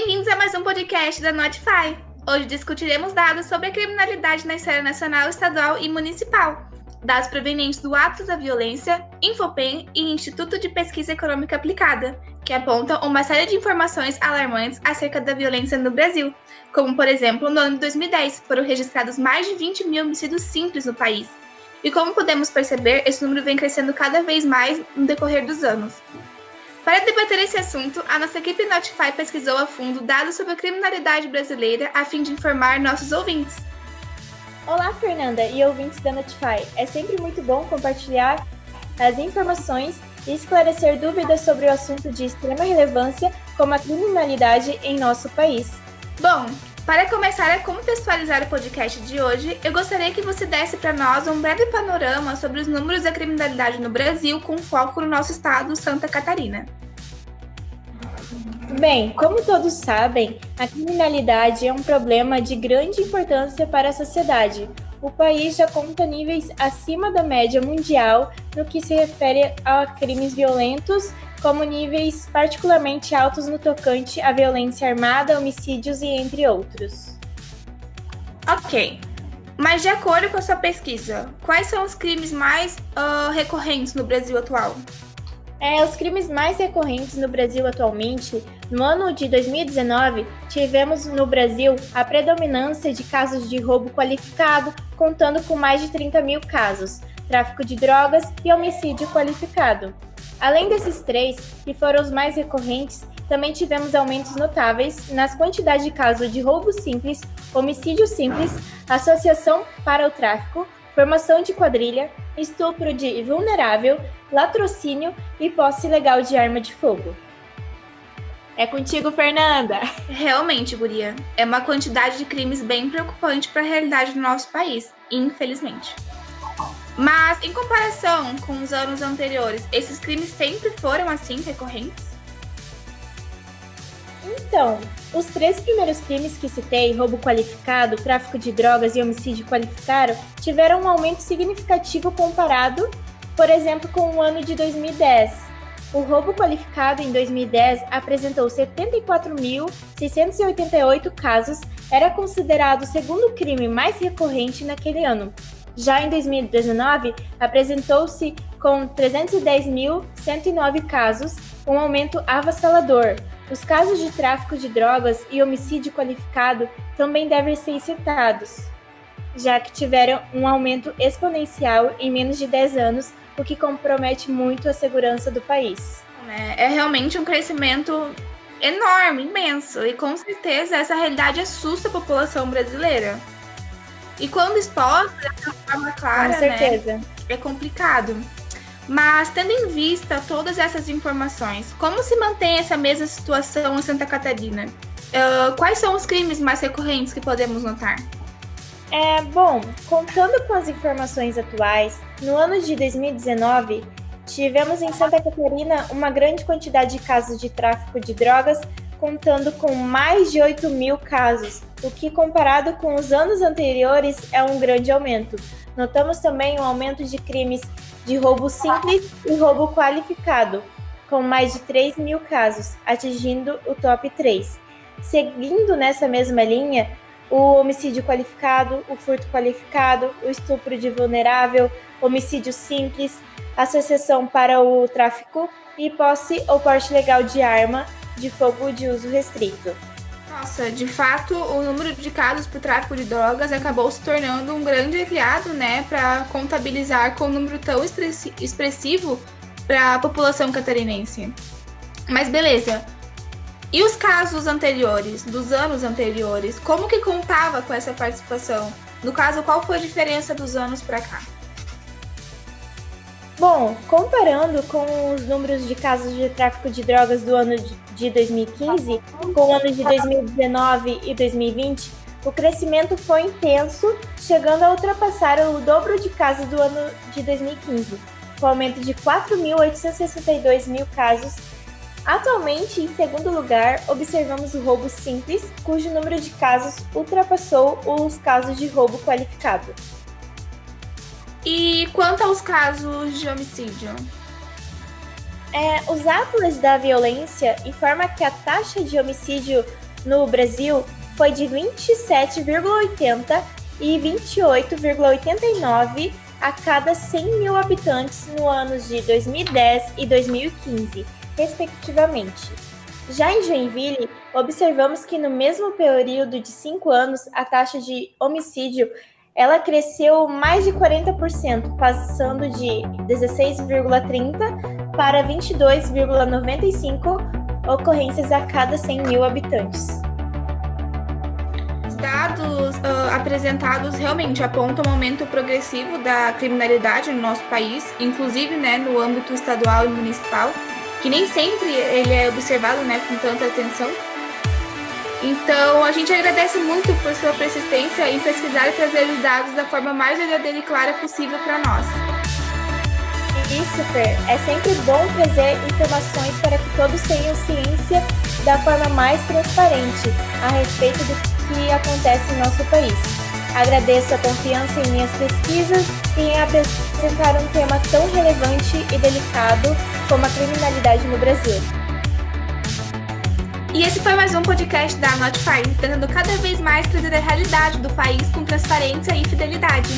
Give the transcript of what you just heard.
Bem-vindos a mais um podcast da Notify. Hoje discutiremos dados sobre a criminalidade na esfera nacional, estadual e municipal. Dados provenientes do Atos da Violência, Infopen e Instituto de Pesquisa Econômica Aplicada, que apontam uma série de informações alarmantes acerca da violência no Brasil, como, por exemplo, no ano de 2010, foram registrados mais de 20 mil homicídios simples no país. E como podemos perceber, esse número vem crescendo cada vez mais no decorrer dos anos. Para debater esse assunto, a nossa equipe Notify pesquisou a fundo dados sobre a criminalidade brasileira a fim de informar nossos ouvintes. Olá, Fernanda e ouvintes da Notify. É sempre muito bom compartilhar as informações e esclarecer dúvidas sobre o assunto de extrema relevância como a criminalidade em nosso país. Bom, para começar a contextualizar o podcast de hoje, eu gostaria que você desse para nós um breve panorama sobre os números da criminalidade no Brasil, com foco no nosso estado, Santa Catarina. Bem, como todos sabem, a criminalidade é um problema de grande importância para a sociedade. O país já conta níveis acima da média mundial no que se refere a crimes violentos, como níveis particularmente altos no tocante à violência armada, homicídios e entre outros. Ok, mas de acordo com a sua pesquisa, quais são os crimes mais recorrentes no Brasil atual? Os crimes mais recorrentes no Brasil atualmente, no ano de 2019, tivemos no Brasil a predominância de casos de roubo qualificado, contando com mais de 30 mil casos, tráfico de drogas e homicídio qualificado. Além desses três, que foram os mais recorrentes, também tivemos aumentos notáveis nas quantidades de casos de roubo simples, homicídio simples, associação para o tráfico, formação de quadrilha, estupro de vulnerável, latrocínio e posse ilegal de arma de fogo. É contigo, Fernanda! Realmente, guria, é uma quantidade de crimes bem preocupante para a realidade do nosso país, infelizmente. Mas, em comparação com os anos anteriores, esses crimes sempre foram assim recorrentes? Então, os três primeiros crimes que citei, roubo qualificado, tráfico de drogas e homicídio qualificado, tiveram um aumento significativo comparado, por exemplo, com o ano de 2010. O roubo qualificado em 2010 apresentou 74.688 casos, era considerado o segundo crime mais recorrente naquele ano. Já em 2019, apresentou-se com 310.109 casos, um aumento avassalador. Os casos de tráfico de drogas e homicídio qualificado também devem ser citados, já que tiveram um aumento exponencial em menos de 10 anos, o que compromete muito a segurança do país. É realmente um crescimento enorme, imenso, e com certeza essa realidade assusta a população brasileira. E quando exposta dessa forma clara, com certeza, né, é complicado. Mas, tendo em vista todas essas informações, como se mantém essa mesma situação em Santa Catarina? Quais são os crimes mais recorrentes que podemos notar? Bom, contando com as informações atuais, no ano de 2019, tivemos em Santa Catarina uma grande quantidade de casos de tráfico de drogas, contando com mais de 8 mil casos, o que, comparado com os anos anteriores, é um grande aumento. Notamos também um aumento de crimes de roubo simples e roubo qualificado, com mais de 3 mil casos, atingindo o top 3. Seguindo nessa mesma linha, o homicídio qualificado, o furto qualificado, o estupro de vulnerável, homicídio simples, associação para o tráfico e posse ou porte ilegal de arma de fogo de uso restrito. Nossa, de fato, o número de casos por tráfico de drogas acabou se tornando um grande aliado, né, para contabilizar com um número tão expressivo para a população catarinense. Mas beleza. E os casos anteriores, dos anos anteriores, como que contava com essa participação? No caso, qual foi a diferença dos anos para cá? Bom, comparando com os números de casos de tráfico de drogas do ano de 2015 com o ano de 2019 e 2020, o crescimento foi intenso, chegando a ultrapassar o dobro de casos do ano de 2015, com aumento de 4.862 mil casos. Atualmente, em segundo lugar, observamos o roubo simples, cujo número de casos ultrapassou os casos de roubo qualificado. E quanto aos casos de homicídio? Os atlas da violência informam que a taxa de homicídio no Brasil foi de 27,80 e 28,89 a cada 100 mil habitantes nos anos de 2010 e 2015, respectivamente. Já em Joinville, observamos que no mesmo período de 5 anos, a taxa de homicídio ela cresceu mais de 40%, passando de 16,30 para 22,95 ocorrências a cada 100 mil habitantes. Os dados apresentados realmente apontam um aumento progressivo da criminalidade no nosso país, inclusive, no âmbito estadual e municipal, que nem sempre ele é observado, com tanta atenção. Então, a gente agradece muito por sua persistência em pesquisar e trazer os dados da forma mais verdadeira e clara possível para nós. Isso, Fer. É sempre bom trazer informações para que todos tenham ciência da forma mais transparente a respeito do que acontece em nosso país. Agradeço a confiança em minhas pesquisas e em apresentar um tema tão relevante e delicado como a criminalidade no Brasil. E esse foi mais um podcast da Notify, tentando cada vez mais trazer a realidade do país com transparência e fidelidade.